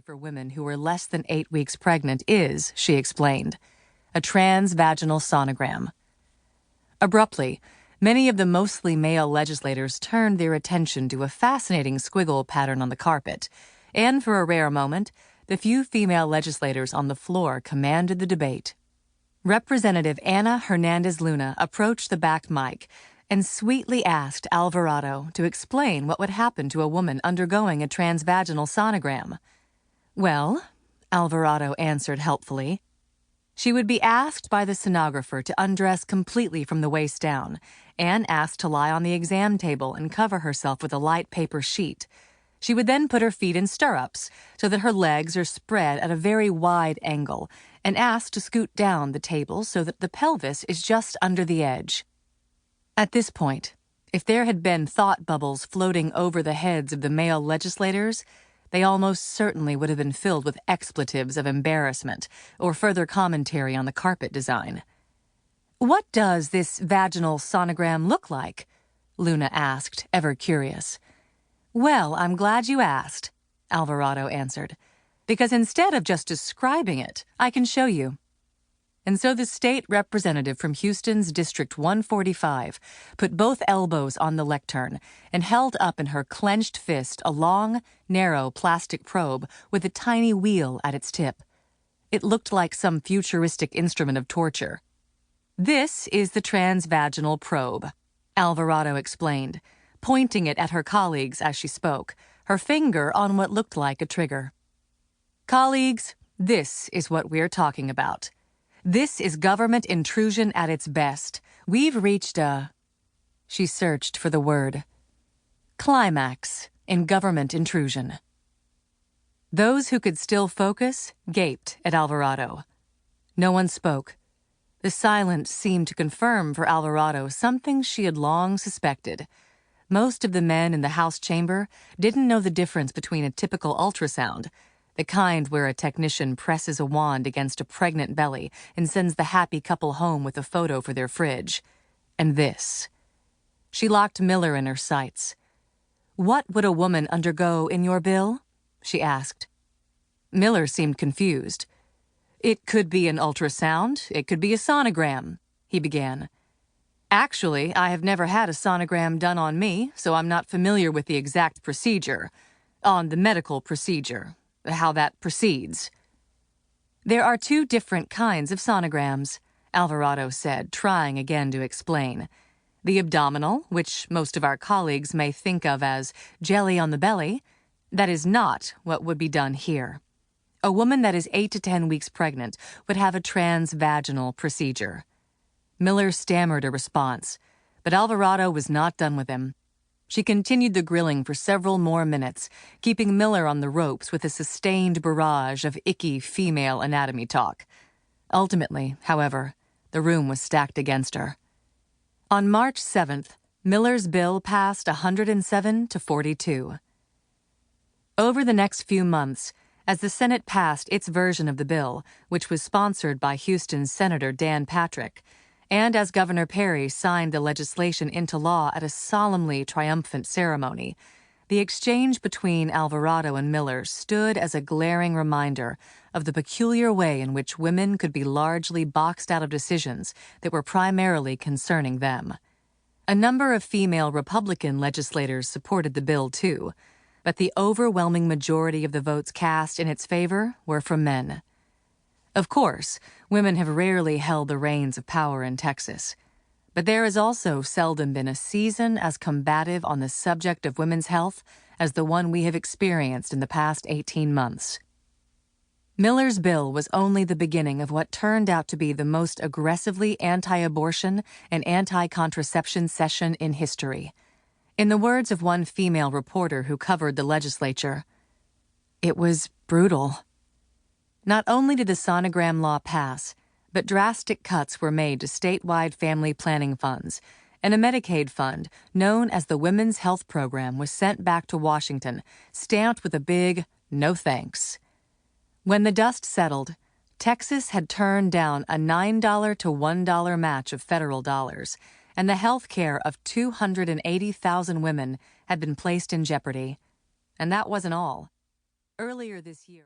for women who were less than 8 weeks pregnant is, she explained, a transvaginal sonogram. Abruptly, many of the mostly male legislators turned their attention to a fascinating squiggle pattern on the carpet, and for a rare moment, the few female legislators on the floor commanded the debate. Representative Ana Hernandez Luna approached the back mic and sweetly asked Alvarado to explain what would happen to a woman undergoing a transvaginal sonogram. Well, Alvarado answered helpfully, she would be asked by the sonographer to undress completely from the waist down and asked to lie on the exam table and cover herself with a light paper sheet. She would then put her feet in stirrups so that her legs are spread at a very wide angle and asked to scoot down the table so that the pelvis is just under the edge. At this point, if there had been thought bubbles floating over the heads of the male legislators, they almost certainly would have been filled with expletives of embarrassment or further commentary on the carpet design. "What does this vaginal sonogram look like?" Luna asked, ever curious. "Well, I'm glad you asked," Alvarado answered, "because instead of just describing it, I can show you." And so the state representative from Houston's District 145 put both elbows on the lectern and held up in her clenched fist a long, narrow plastic probe with a tiny wheel at its tip. It looked like some futuristic instrument of torture. "This is the transvaginal probe," Alvarado explained, pointing it at her colleagues as she spoke, her finger on what looked like a trigger. "Colleagues, this is what we're talking about. This is government intrusion at its best. We've reached a..." She searched for the word. "Climax in government intrusion." Those who could still focus gaped at Alvarado. No one spoke. The silence seemed to confirm for Alvarado something she had long suspected. Most of the men in the House chamber didn't know the difference between a typical ultrasound, the kind where a technician presses a wand against a pregnant belly and sends the happy couple home with a photo for their fridge, and this. She locked Miller in her sights. "What would a woman undergo in your bill?" she asked. Miller seemed confused. "It could be an ultrasound, it could be a sonogram," he began. "Actually, I have never had a sonogram done on me, so I'm not familiar with the exact procedure. On the medical procedure, how that proceeds." "There are 2 different kinds of sonograms," Alvarado said, trying again to explain. "The abdominal, which most of our colleagues may think of as jelly on the belly, that is not what would be done here. A woman that is 8 to 10 weeks pregnant would have a transvaginal procedure." Miller stammered a response, but Alvarado was not done with him. She continued the grilling for several more minutes, keeping Miller on the ropes with a sustained barrage of icky female anatomy talk. Ultimately, however, the room was stacked against her. On March 7th, Miller's bill passed 107 to 42. Over the next few months, as the Senate passed its version of the bill, which was sponsored by Houston's Senator Dan Patrick, and as Governor Perry signed the legislation into law at a solemnly triumphant ceremony, the exchange between Alvarado and Miller stood as a glaring reminder of the peculiar way in which women could be largely boxed out of decisions that were primarily concerning them. A number of female Republican legislators supported the bill, too, but the overwhelming majority of the votes cast in its favor were from men. Of course, women have rarely held the reins of power in Texas, but there has also seldom been a season as combative on the subject of women's health as the one we have experienced in the past 18 months. Miller's bill was only the beginning of what turned out to be the most aggressively anti-abortion and anti-contraception session in history. In the words of one female reporter who covered the legislature, "It was brutal." Not only did the sonogram law pass, but drastic cuts were made to statewide family planning funds, and a Medicaid fund known as the Women's Health Program was sent back to Washington, stamped with a big "no thanks." When the dust settled, Texas had turned down a $9 to $1 match of federal dollars, and the health care of 280,000 women had been placed in jeopardy. And that wasn't all. Earlier this year...